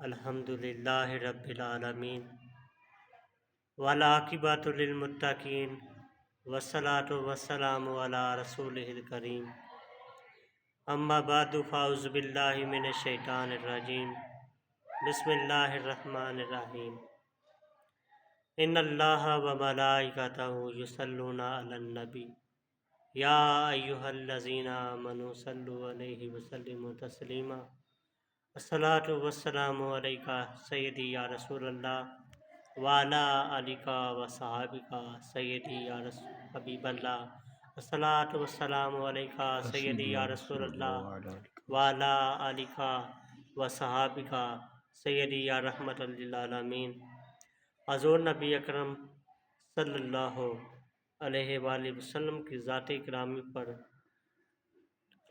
الحمدللہ رب العالمین والعاقبۃ للمتقین والصلاۃ والسلام علی رسولہ الکریم اما بعد فاعوذ باللہ من الشیطان الرجیم بسم اللہ الرحمن الرحیم ان اللہ وملائکتہ یصلون علی النبی یا ایہا الذین آمنوا صلوا علیہ وسلموا تسلیما الصلاۃ والسلام علیکہ سیدی یا رسول اللہ وعلی آلکہ و صحابکہ سیدی یا حبیب اللہ الصلاۃ والسلام علیکہ سیدی یا رسول اللہ وعلی آلکہ و صحابکہ سیدی یا رحمت للعالمین۔ حضور نبی اکرم صلی اللہ علیہ وآلہ وسلم کی ذات گرامی پر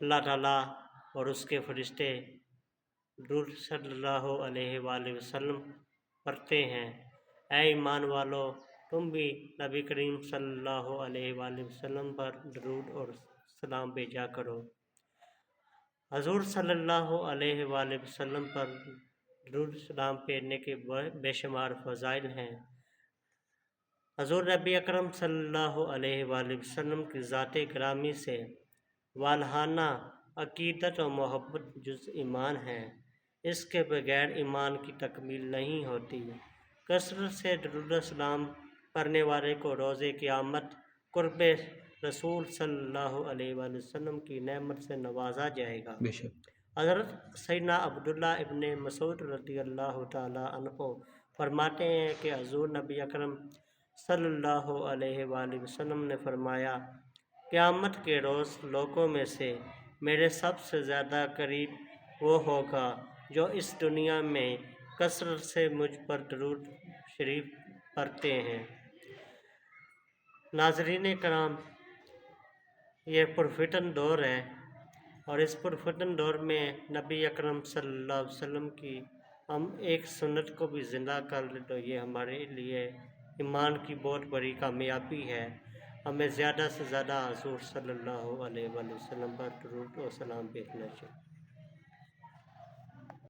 اللہ تعالیٰ اور اس کے فرشتے درود صلی اللہ علیہ وآلہ وسلم پڑھتے ہیں۔ اے ایمان والو، تم بھی نبی کریم صلی اللہ علیہ وآلہ وسلم پر درود اور سلام بھیجا کرو۔ حضور صلی اللہ علیہ وآلہ وسلم پر درود سلام بھیجنے کے بے شمار فضائل ہیں۔ حضور نبی اکرم صلی اللہ علیہ وآلہ وسلم کی ذات گرامی سے والہانہ عقیدت و محبت جز ایمان ہے، اس کے بغیر ایمان کی تکمیل نہیں ہوتی۔ کثرت سے درود و سلام پڑھنے والے کو روز قیامت قرب رسول صلی اللہ علیہ وآلہ وسلم کی نعمت سے نوازا جائے گا۔ حضرت سیدنا عبداللہ ابن مسعود رضی اللہ تعالیٰ عنہ فرماتے ہیں کہ حضور نبی اکرم صلی اللہ علیہ وآلہ وسلم نے فرمایا، قیامت کے روز لوگوں میں سے میرے سب سے زیادہ قریب وہ ہوگا جو اس دنیا میں کثرت سے مجھ پر درود شریف پڑھتے ہیں۔ ناظرین کرام، یہ پرفتن دور ہے، اور اس پرفتن دور میں نبی اکرم صلی اللہ علیہ وسلم کی ہم ایک سنت کو بھی زندہ کر لیں تو یہ ہمارے لیے ایمان کی بہت بڑی کامیابی ہے۔ ہمیں زیادہ سے زیادہ حضور صلی اللہ علیہ وآلہ وسلم پر درود و سلام بھیجنا چاہیے۔